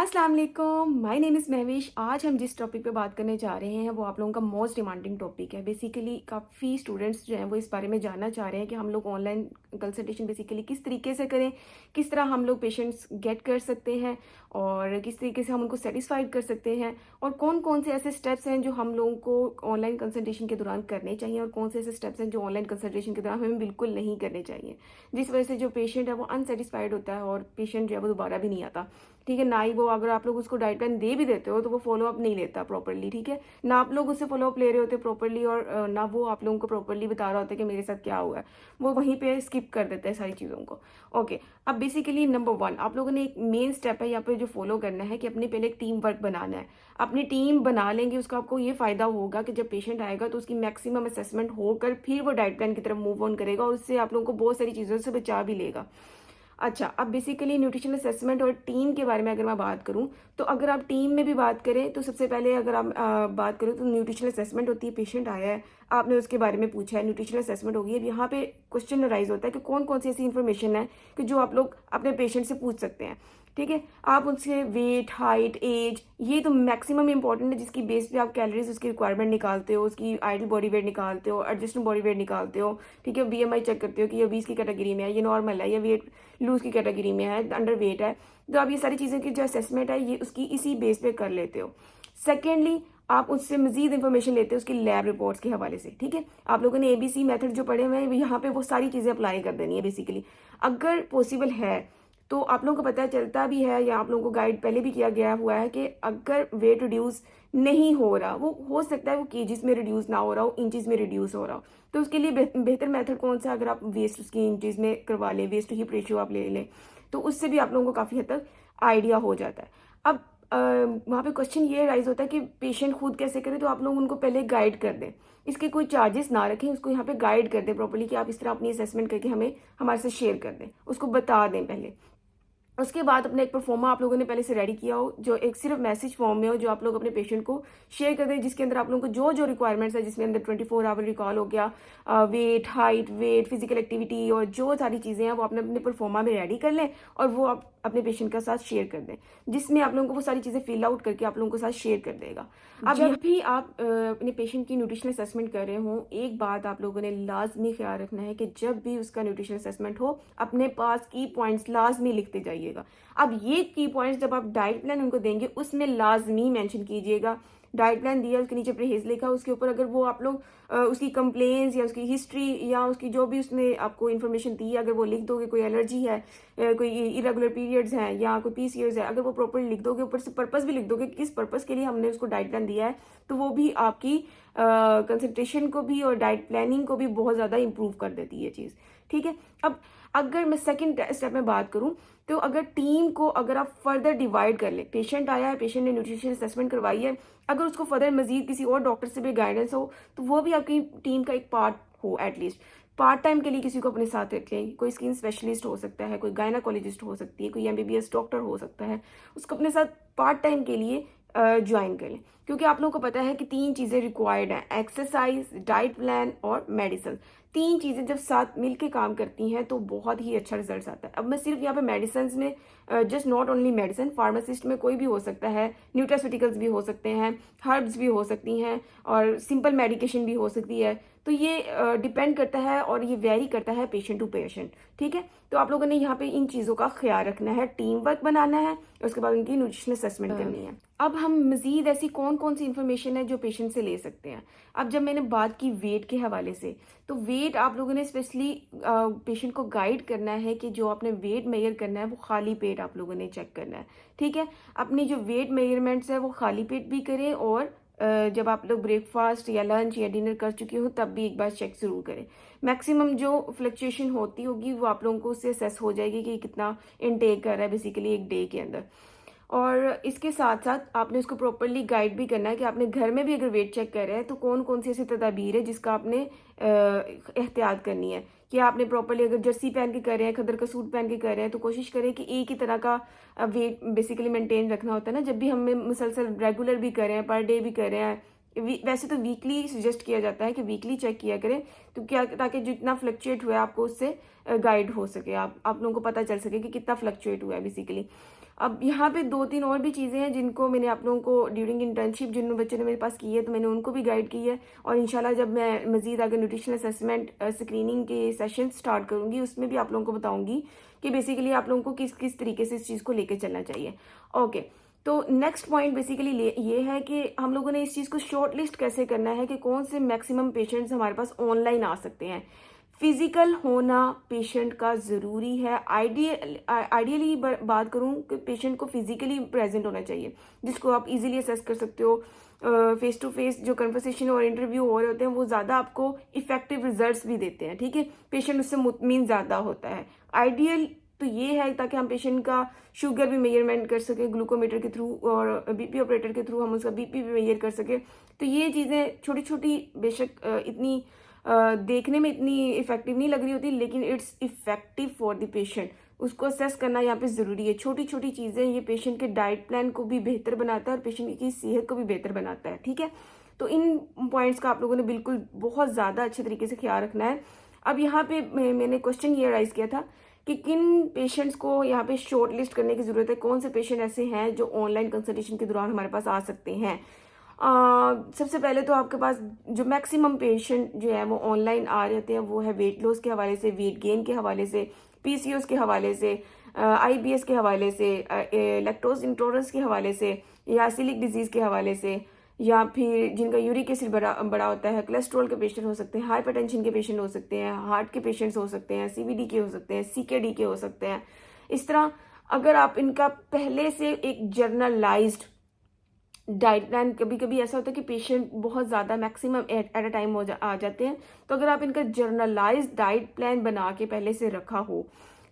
अस्सलाम वालेकुम, my name is Mahwish. आज हम जिस टॉपिक पे बात करने जा रहे हैं वो आप लोगों का मोस्ट डिमांडिंग टॉपिक है। बेसिकली काफ़ी स्टूडेंट्स जो हैं वो इस बारे में जानना चाह रहे हैं कि हम लोग ऑनलाइन कंसल्टेशन बेसिकली किस तरीके से करें, किस तरह हम लोग पेशेंट्स गेट कर सकते हैं और किस तरीके से हम उनको सेटिस्फाइड कर सकते हैं और कौन कौन से ऐसे स्टेप्स हैं जो हम लोगों को ऑनलाइन कंसल्टेशन के दौरान करने चाहिए और कौन से ऐसे स्टेप्स हैं जो ऑनलाइन कंसल्टेशन के दौरान हमें बिल्कुल नहीं करने चाहिए, जिस वजह से जो पेशेंट है वो अनसेटिस्फाइड होता है और पेशेंट जो है वो दोबारा भी नहीं आता। ठीक है ना ही वो, अगर आप लोग उसको डाइट प्लान दे भी देते हो तो वो फॉलो अप नहीं लेता प्रॉपरली। ठीक है ना, आप लोग उससे फॉलो अप ले रहे होते प्रॉपरली और ना वो आप लोगों को प्रॉपरली बता रहा होता है कि मेरे साथ क्या हुआ है, वो वहीं पे स्किप कर देता है सारी चीज़ों को। ओके, अब बेसिकली नंबर 1 आप लोगों ने एक मेन स्टेप है यहाँ पे जो फॉलो करना है कि अपने पहले एक टीम वर्क बनाना है। अपनी टीम बना लेंगे उसका आपको ये फायदा होगा कि जब पेशेंट आएगा तो उसकी मैक्सिमम असेसमेंट होकर फिर वो डाइट प्लान की तरफ मूव ऑन करेगा और उससे आप लोगों को बहुत सारी चीज़ों से बचा भी लेगा। अच्छा, अब बेसिकली न्यूट्रिशन असेसमेंट और टीम के बारे में अगर मैं बात करूं तो अगर आप टीम में भी बात करें तो सबसे पहले अगर आप बात करें तो न्यूट्रिशन असेसमेंट होती है। पेशेंट आया है, आपने उसके बारे में पूछा है, न्यूट्रिशन असेसमेंट होगी। अब यहाँ पे क्वेश्चन अराइज होता है कि कौन कौन सी ऐसी इन्फॉर्मेशन है कि जो आप लोग अपने पेशेंट से पूछ सकते हैं। ठीक है, आप उनसे वेट, हाइट, एज, ये तो मैक्सिमम इंपॉर्टेंट है जिसकी बेस पे आप कैलोरीज उसकी रिक्वायरमेंट निकालते हो, उसकी आइडल बॉडी वेट निकालते हो, एडजस्टेड बॉडी वेट निकालते हो। ठीक है, बीएमआई चेक करते हो कि ये 20 की कैटेगरी में है, ये नॉर्मल है, ये वेट लूज की कैटेगरी में है, अंडर वेट है। तो आप ये सारी चीज़ों की जो असेसमेंट है ये उसकी इसी बेस पे कर लेते हो। सेकेंडली, आप उससे मजीद इन्फॉर्मेशन लेते हो उसकी लैब रिपोर्ट्स के हवाले से। ठीक है, आप लोगों ने एबीसी मेथड जो पढ़े हुए हैं यहाँ पे वो सारी चीज़ें अप्लाई कर देनी है बेसिकली। अगर पॉसिबल है तो आप लोगों को पता चलता भी है या आप लोगों को गाइड पहले भी किया गया हुआ है कि अगर वेट रिड्यूस नहीं हो रहा, वो हो सकता है वो केजीज में रिड्यूस ना हो रहा हो, इंचज में रिड्यूस हो रहा हो, तो उसके लिए बेहतर मेथड कौन सा, अगर आप वेस्ट उसकी इंचज में करवा लें, वेस्ट टू हिप रेशियो आप ले लें, तो उससे भी आप लोगों को काफ़ी हद तक आइडिया हो जाता है। अब वहाँ पे क्वेश्चन ये राइज होता है कि पेशेंट खुद कैसे करे, तो आप लोग उनको पहले गाइड कर दें, इसके कोई चार्जेस ना रखें, उसको यहाँ पे गाइड कर दें प्रॉपर्ली कि आप इस तरह अपनी असेसमेंट करके हमें हमारे से शेयर कर दें, उसको बता दें पहले। उसके बाद अपना एक परफॉर्मा आप लोगों ने पहले से रेडी किया हो जो एक सिर्फ मैसेज फॉर्म में हो, जो आप लोग अपने पेशेंट को शेयर कर दें, जिसके अंदर आप लोगों को जो जो रिक्वायरमेंट्स है, जिसमें अंदर 24 आवर रिकॉल हो गया, weight, height, weight, physical activity और जो सारी चीज़ें हैं वो अपने अपने परफॉर्मा में रेडी कर लें और वो आप अपने पेशेंट के साथ शेयर कर दें, जिसमें आप लोगों को वो सारी चीज़ें फिल आउट करके आप लोगों के साथ शेयर कर देगा। अब जब भी आप अपने पेशेंट की न्यूट्रिशन असेसमेंट कर रहे हो, एक बात आप लोगों ने लाजमी ख्याल रखना है कि जब भी उसका न्यूट्रिशन असेसमेंट हो अपने पास की पॉइंट्स लाजमी लिखते जाइएगा। अब ये की पॉइंट्स जब आप डाइट प्लान उनको देंगे उसमें लाजमी मेंशन कीजिएगा। डाइट प्लान दिया, उसके नीचे परहेज लिखा, उसके ऊपर अगर वो आप लोग उसकी कंप्लेंट्स या उसकी हिस्ट्री या उसकी जो भी उसने आपको इन्फॉर्मेशन दी है, अगर वो लिख दोगे, कोई एलर्जी है, कोई इरेगुलर पीरियड्स हैं या कोई पीसीओएस है, अगर वो प्रॉपर्ली लिख दोगे, ऊपर से पर्पस भी लिख दोगे किस पर्पस के लिए हमने उसको डाइट प्लान दिया है, तो वो भी आपकी कंसंट्रेशन को भी और डाइट प्लानिंग को भी बहुत ज़्यादा इंप्रूव कर देती है ये चीज़। ठीक है, अब अगर मैं सेकंड स्टेप में बात करूं तो अगर टीम को अगर आप फर्दर डिवाइड कर ले, पेशेंट आया है, पेशेंट ने न्यूट्रिशन असेसमेंट करवाई है, अगर उसको फर्दर मजीद किसी और डॉक्टर से भी गाइडेंस हो तो वो भी आपकी टीम का एक पार्ट हो। एटलीस्ट पार्ट टाइम के लिए किसी को अपने साथ रखें, कोई स्किन स्पेशलिस्ट हो सकता है, कोई गायनाकोलॉजिस्ट हो सकती है, कोई एमबीबीएस डॉक्टर हो सकता है, उसको अपने साथ पार्ट टाइम के लिए ज्वाइन कर लें। क्योंकि आप लोगों को पता है कि 3 चीज़ें रिक्वायर्ड हैं, एक्सरसाइज, डाइट प्लान और मेडिसिन। 3 चीज़ें जब साथ मिलके काम करती हैं तो बहुत ही अच्छा रिजल्ट आता है। अब मैं सिर्फ यहाँ पे मेडिसिन में just not only medicine, pharmacist में कोई भी हो सकता है, न्यूट्रास्यूटिकल्स भी हो सकते हैं, हर्ब्स भी हो सकती हैं और सिंपल मेडिकेशन भी हो सकती है। तो ये डिपेंड करता है और ये वेरी करता है पेशेंट टू पेशेंट। ठीक है, तो आप लोगों ने यहाँ पे इन चीज़ों का ख्याल रखना है, टीम वर्क बनाना है, उसके बाद उनकी न्यूट्रिशन असेसमेंट करनी है। अब हम मजीद ऐसी कौन कौन सी इन्फॉर्मेशन है जो पेशेंट से ले सकते हैं। अब जब मैंने बात की वेट के हवाले से, तो वेट आप लोगों ने स्पेशली पेशेंट को गाइड करना है कि जो आपने वेट मेजर करना है वो खाली पेट आप लोगों ने चेक करना है। ठीक है, अपनी जो वेट मेजरमेंट्स है वो खाली पेट भी करें और जब आप लोग ब्रेकफास्ट या लंच या डिनर कर चुके हो तब भी एक बार चेक जरूर करें। मैक्सिमम जो फ्लक्चुएशन होती होगी वो आप लोगों को उससे असेस हो जाएगी कि कितना इनटेक कर रहा है बेसिकली एक डे के अंदर। और इसके साथ साथ आपने उसको प्रॉपरली गाइड भी करना है कि आपने घर में भी अगर वेट चेक कर रहे हैं तो कौन कौन सी ऐसी तदाबीर है जिसका आपने एहतियात करनी है। कि आपने प्रॉपरली अगर जर्सी पहन के कर रहे हैं, खदर का सूट पहन के कर रहे हैं, तो कोशिश करें कि एक ही तरह का वेट बेसिकली मेंटेन रखना होता है ना। जब भी हमें मुसलसल रेगुलर भी कर रहे हैं, पर डे भी कर रहे हैं, वैसे तो वीकली सजेस्ट किया जाता है कि वीकली चेक किया करें, तो क्या ताकि जितना फ्लक्चुएट हुआ है आपको उससे गाइड हो सके, आप लोगों को पता चल सके कि कितना फ्लक्चुएट हुआ है बेसिकली। अब यहाँ पे 2-3 और भी चीज़ें हैं जिनको मैंने आप लोगों को ड्यूरिंग इंटर्नशिप जिन बच्चों ने मेरे पास की है तो मैंने उनको भी गाइड की है, और इंशाल्लाह जब मैं मज़ीद आगे न्यूट्रिशन असेसमेंट स्क्रीनिंग के सेशन स्टार्ट करूँगी उसमें भी आप लोगों को बताऊँगी कि बेसिकली आप लोगों को किस किस तरीके से इस चीज़ को लेकर चलना चाहिए। ओके, तो नेक्स्ट पॉइंट बेसिकली ये है कि हम लोगों ने इस चीज़ को शॉर्ट लिस्ट कैसे करना है कि कौन से मैक्सिमम पेशेंट्स हमारे पास ऑनलाइन आ सकते हैं। फिजिकल होना पेशेंट का ज़रूरी है। आइडियली बात करूं कि पेशेंट को फिजिकली प्रेजेंट होना चाहिए, जिसको आप इजीली असेस कर सकते हो। फेस टू फेस जो कन्वर्सेशन और इंटरव्यू हो रहे होते हैं वो ज़्यादा आपको इफेक्टिव रिजल्ट्स भी देते हैं, ठीक है। पेशेंट उससे मुतमिन ज़्यादा होता है। आइडियल तो ये है ताकि हम पेशेंट का शुगर भी मेजरमेंट कर सके ग्लूकोमीटर के थ्रू, और बीपी ऑपरेटर के थ्रू हम उसका बीपी भी मेजर कर सके। तो ये चीज़ें छोटी छोटी बेशक इतनी देखने में इतनी इफेक्टिव नहीं लग रही होती, लेकिन it's effective for the patient. उसको असेस करना यहाँ पे ज़रूरी है। छोटी छोटी चीज़ें ये पेशेंट के डाइट प्लान को भी बेहतर बनाता है और पेशेंट की सेहत को भी बेहतर बनाता है, ठीक है। तो इन पॉइंट्स का आप लोगों ने बिल्कुल बहुत ज़्यादा अच्छे तरीके से ख्याल रखना है। अब यहाँ पे मैंने क्वेश्चन ये राइज किया था कि किन पेशेंट्स को यहाँ पे शॉर्ट लिस्ट करने की ज़रूरत है, कौन से पेशेंट ऐसे हैं जो ऑनलाइन कंसल्टेशन के दौरान हमारे पास आ सकते हैं। सबसे पहले तो आपके पास जो मैक्सिमम पेशेंट जो है वो ऑनलाइन आ जाते हैं वो है वेट लॉस के हवाले से, वेट गेन के हवाले से, पीसीओएस के हवाले से, आईबीएस के हवाले से, लैक्टोज इंटॉलरेंस के हवाले से, या सिलिक डिजीज़ के हवाले से, या फिर जिनका यूरिक एसिड बड़ा होता है, कोलेस्ट्रॉल के पेशेंट हो सकते हैं, हाइपरटेंशन के पेशेंट हो सकते हैं, हार्ट के पेशेंट्स हो सकते हैं, सीवीडी के हो सकते हैं, सीकेडी के हो सकते हैं। इस तरह अगर आप इनका पहले से एक जर्नलाइज्ड डाइट प्लान, कभी कभी ऐसा होता है कि पेशेंट बहुत ज़्यादा मैक्सिमम एट अ टाइम आ जाते हैं, तो अगर आप इनका जर्नलाइज्ड डाइट प्लान बना के पहले से रखा हो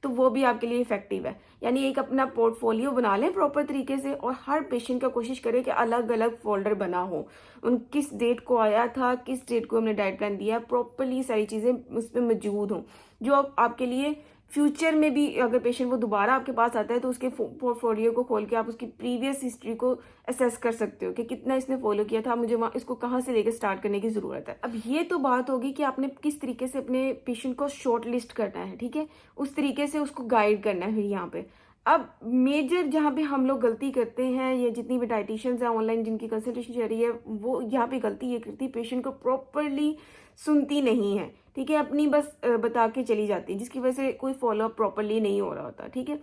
तो वो भी आपके लिए इफेक्टिव है। यानी एक अपना पोर्टफोलियो बना लें प्रॉपर तरीके से, और हर पेशेंट का कोशिश करें कि अलग अलग फोल्डर बना हो, उन किस डेट को आया था, किस डेट को हमने डाइट प्लान दिया, प्रॉपरली सारी चीज़ें उस पर मौजूद हों, जो आपके लिए फ्यूचर में भी अगर पेशेंट वो दोबारा आपके पास आता है तो उसके पोर्टफोलियो को खोल के आप उसकी प्रीवियस हिस्ट्री को असेस कर सकते हो कि कितना इसने फॉलो किया था, मुझे वहाँ इसको कहाँ से लेकर स्टार्ट करने की ज़रूरत है। अब ये तो बात होगी कि आपने किस तरीके से अपने पेशेंट को शॉर्ट लिस्ट करना है, ठीक है, उस तरीके से उसको गाइड करना है। यहाँ पे अब मेजर जहाँ पे हम लोग गलती करते हैं, या जितनी भी डाइटिशियंस हैं ऑनलाइन जिनकी कंसल्टेशन चल रही है, वो यहाँ पे गलती ये करती है पेशेंट को प्रॉपरली सुनती नहीं है, ठीक है, अपनी बस बता के चली जाती है, जिसकी वजह से कोई फॉलोअप प्रॉपरली नहीं हो रहा होता, ठीक है।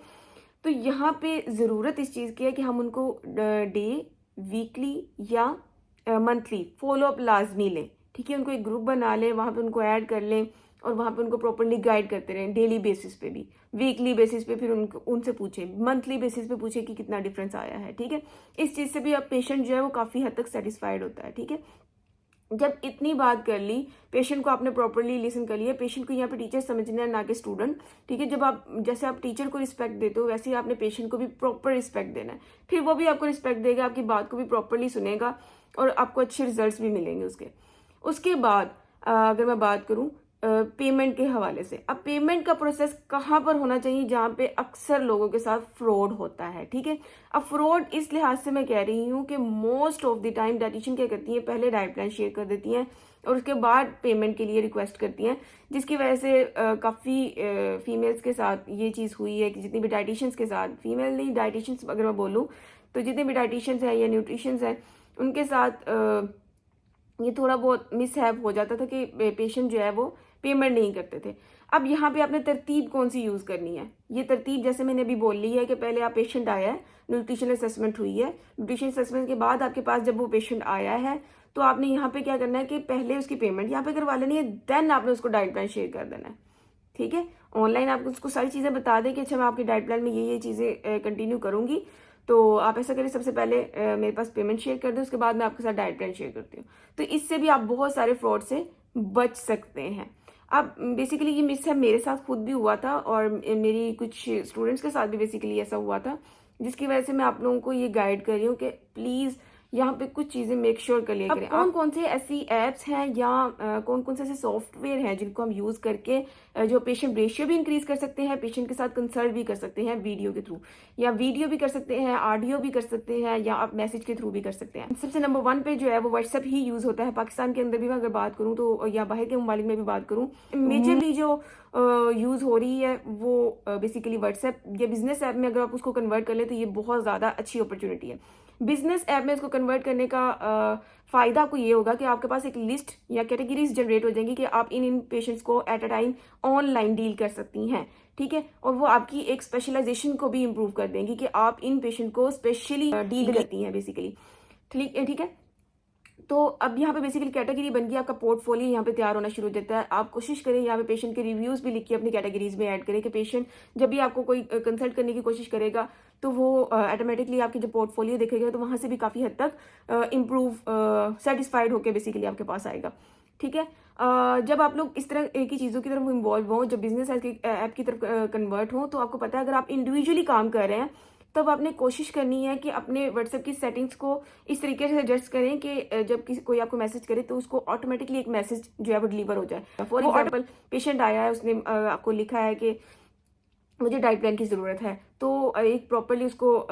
तो यहाँ पे ज़रूरत इस चीज़ की है कि हम उनको डे, वीकली या मंथली फॉलोअप लाजमी लें, ठीक है। उनको एक ग्रुप बना लें, वहाँ पे उनको ऐड कर लें और वहाँ पे उनको प्रॉपरली गाइड करते रहें, डेली बेसिस पे भी, वीकली बेसिस पे फिर उनसे पूछें, मंथली बेसिस पे पूछें कि कितना डिफरेंस आया है, ठीक है। इस चीज़ से भी अब पेशेंट जो है वो काफ़ी हद तक सेटिस्फाइड होता है, ठीक है। जब इतनी बात कर ली, पेशेंट को आपने प्रॉपरली लिसन कर लिया, पेशेंट को यहाँ पे टीचर समझना है ना कि स्टूडेंट, ठीक है। जब आप जैसे आप टीचर को रिस्पेक्ट देते हो वैसे ही आपने पेशेंट को भी प्रॉपर रिस्पेक्ट देना है, फिर वो भी आपको रिस्पेक्ट देगा, आपकी बात को भी प्रॉपरली सुनेगा और आपको अच्छे रिजल्ट्स भी मिलेंगे उसके बाद अगर मैं बात करूँ पेमेंट के हवाले से, अब पेमेंट का प्रोसेस कहाँ पर होना चाहिए जहाँ पे अक्सर लोगों के साथ फ्रॉड होता है, ठीक है। अब फ्रॉड इस लिहाज से मैं कह रही हूँ कि most of the time dietitian क्या करती है, पहले डाइट प्लान शेयर कर देती हैं और उसके बाद पेमेंट के लिए रिक्वेस्ट करती हैं, जिसकी वजह से काफ़ी फीमेल्स के साथ ये चीज़ हुई है कि जितनी भी डाइटिशियंस के साथ, फीमेल नहीं डाइटिशियंस अगर मैं बोलूँ तो जितने भी डाइटिशियंस हैं या न्यूट्रिशंस हैं उनके साथ ये थोड़ा बहुत मिसहैप हो जाता था कि पेशेंट जो है वो पेमेंट नहीं करते थे। अब यहाँ पे आपने तरतीब कौन सी यूज़ करनी है, ये तरतीब जैसे मैंने अभी बोल ली है कि पहले आप पेशेंट आया है, न्यूट्रिशन असेसमेंट हुई है, न्यूट्रिशन असेसमेंट के बाद आपके पास जब वो पेशेंट आया है तो आपने यहाँ पे क्या करना है कि पहले उसकी पेमेंट यहाँ पे करवा लेनी है, देन आपने उसको डाइट प्लान शेयर कर देना है, ठीक है। ऑनलाइन आप उसको सारी चीज़ें बता दें कि अच्छा मैं आपके डाइट प्लान में ये चीज़ें कंटिन्यू करूँगी, तो आप ऐसा करें सबसे पहले मेरे पास पेमेंट शेयर कर दें, उसके बाद मैं आपके साथ डाइट प्लान शेयर करती हूँ। तो इससे भी आप बहुत सारे फ्रॉड से बच सकते हैं। अब बेसिकली ये मिसहैप मेरे साथ खुद भी हुआ था और मेरी कुछ स्टूडेंट्स के साथ भी बेसिकली ऐसा हुआ था, जिसकी वजह से मैं आप लोगों को ये गाइड कर रही हूँ कि प्लीज़ यहाँ पे कुछ चीज़ें मेक श्योर कर लिया करें। कौन कौन से ऐसी एप्स हैं या कौन कौन से ऐसे सॉफ्टवेयर हैं जिनको हम यूज़ करके जो पेशेंट रेशियो भी इंक्रीज कर सकते हैं, पेशेंट के साथ कंसल्ट भी कर सकते हैं वीडियो के थ्रू, या वीडियो भी कर सकते हैं, ऑडियो भी कर सकते हैं, या आप मैसेज के थ्रू भी कर सकते हैं। सबसे नंबर 1 पे जो है वो व्हाट्सएप ही यूज़ होता है। पाकिस्तान के अंदर भी मैं अगर बात करूँ तो, या बाहर के ममालिक में भी बात करूँ, मेजरली जो यूज़ हो रही है वो बेसिकली व्हाट्सएप या बिजनेस ऐप में अगर आप उसको कन्वर्ट कर लें तो ये बहुत ज़्यादा अच्छी अपॉर्चुनिटी है। बिजनेस ऐप में इसको कन्वर्ट करने का फ़ायदा आपको ये होगा कि आपके पास एक लिस्ट या कैटेगरीज जनरेट हो जाएंगी कि आप इन पेशेंट्स को at a time online deal कर सकती हैं, ठीक है। और वो आपकी एक स्पेशलाइजेशन को भी इम्प्रूव कर देंगी कि आप इन पेशेंट को स्पेशली डील करती हैं बेसिकली, ठीक है। तो अब यहाँ पे बेसिकली कैटेगरी बन गई, आपका पोर्टफोलियो यहाँ पे तैयार होना शुरू हो जाता है। आप कोशिश करें यहाँ पे पेशेंट के रिव्यूज़ भी लिखिए, अपनी कैटेगरीज में ऐड करें कि पेशेंट जब भी आपको कोई कंसल्ट करने की कोशिश करेगा तो वो ऑटोमेटिकली आपकी जो पोर्टफोलियो देखेगा तो वहाँ से भी काफ़ी हद तक इम्प्रूव सेटिस्फाइड होकर बेसिकली आपके पास आएगा, ठीक है। जब आप लोग इस तरह की चीज़ों की तरफ इन्वॉल्व हों, जब बिजनेस ऐप की तरफ कन्वर्ट हों, तो आपको पता है अगर आप इंडिविजुअली काम कर रहे हैं तब आपने कोशिश करनी है कि अपने व्हाट्सएप की सेटिंग्स को इस तरीके से एडजस्ट करें कि जब किसी कोई आपको मैसेज करे तो उसको ऑटोमेटिकली एक मैसेज जो है वो डिलीवर हो जाए। फॉर एग्जाम्पल पेशेंट आया है, उसने आपको लिखा है कि मुझे डाइट प्लान की ज़रूरत है, तो एक प्रॉपरली उसको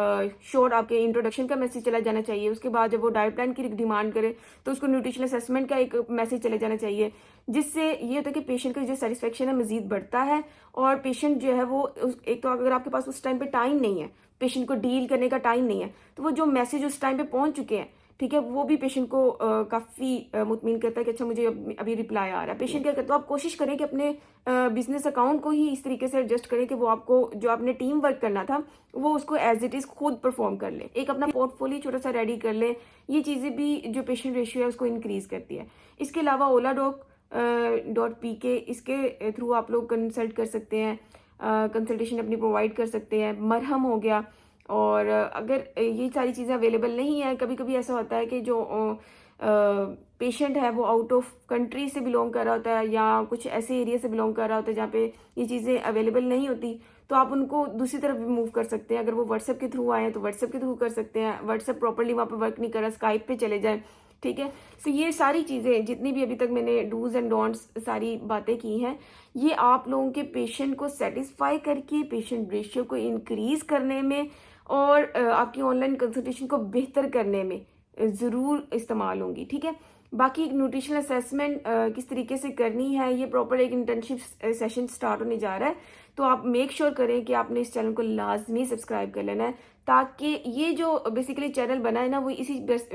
शॉर्ट आपके इंट्रोडक्शन का मैसेज चला जाना चाहिए। उसके बाद जब वो डाइट प्लान की डिमांड करे तो उसको न्यूट्रिशनल असेसमेंट का एक मैसेज चले जाना चाहिए, जिससे ये होता है कि पेशेंट का जो सेटिस्फेक्शन है मजीद बढ़ता है। और पेशेंट जो है वो एक तो अगर आपके पास उस टाइम पे टाइम नहीं है, पेशेंट को डील करने का टाइम नहीं है, तो वो जो मैसेज उस टाइम पे पहुंच चुके हैं, ठीक है, वो भी पेशेंट को काफ़ी मुतमिन करता है कि अच्छा मुझे अभी रिप्लाई आ रहा है। पेशेंट क्या करता है, आप कोशिश करें कि अपने बिजनेस अकाउंट को ही इस तरीके से एडजस्ट करें कि वो आपको जो आपने टीम वर्क करना था वो उसको एज इट इज़ खुद परफॉर्म कर ले, एक अपना पोर्टफोलियो छोटा सा रेडी कर ले। ये चीज़ें भी जो पेशेंट रेशियो है उसको इंक्रीज करती है। इसके अलावा OlaDoc.pk, इसके थ्रू आप लोग कंसल्ट कर सकते हैं, कंसल्टेशन अपनी प्रोवाइड कर सकते हैं। मरहम हो गया, और अगर ये सारी चीज़ें अवेलेबल नहीं है, कभी कभी ऐसा होता है कि जो पेशेंट है वो आउट ऑफ कंट्री से बिलोंग कर रहा होता है या कुछ ऐसे एरिया से बिलोंग कर रहा होता है जहाँ पे ये चीज़ें अवेलेबल नहीं होती, तो आप उनको दूसरी तरफ भी मूव कर सकते हैं। अगर वो व्हाट्सएप के थ्रू आए हैं तो व्हाट्सएप के थ्रू कर सकते हैं। व्हाट्सएप प्रॉपरली वहाँ पर वर्क नहीं कर रहा, स्काइप पे चले जाएं, ठीक है। सो ये सारी चीज़ें जितनी भी अभी तक मैंने डूज एंड डोंट्स सारी बातें की हैं, ये आप लोगों के पेशेंट को सेटिस्फाई करके पेशेंट रेशियो को इंक्रीज करने में और आपकी ऑनलाइन कंसल्टेशन को बेहतर करने में ज़रूर इस्तेमाल होंगी, ठीक है। बाकी न्यूट्रिशनल असेसमेंट किस तरीके से करनी है, ये प्रॉपर एक इंटर्नशिप सेशन स्टार्ट होने जा रहा है, तो आप मेक श्योर करें कि आपने इस चैनल को लाजमी सब्सक्राइब कर लेना है, ताकि ये जो बेसिकली चैनल बना है ना वो इसी बेस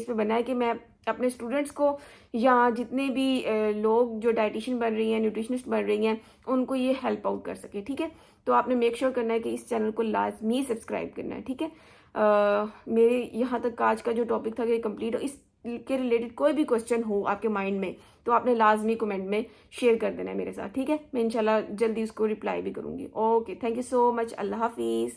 पे बना है कि मैं अपने स्टूडेंट्स को या जितने भी लोग जो डाइटिशियन बन रही हैं, न्यूट्रिशनिस्ट बन रही हैं, उनको ये हेल्प आउट कर सके, ठीक है। तो आपने मेक श्योर करना है कि इस चैनल को लाजमी सब्सक्राइब करना है, ठीक है। मेरे यहाँ तक आज का जो टॉपिक था कि कंप्लीट हो, इसके रिलेटेड कोई भी क्वेश्चन हो आपके माइंड में तो आपने लाजमी कमेंट में शेयर कर देना है मेरे साथ, ठीक है। मैं इंशाल्लाह जल्दी उसको रिप्लाई भी करूँगी। Okay, thank you so much, अल्लाह हाफिज़।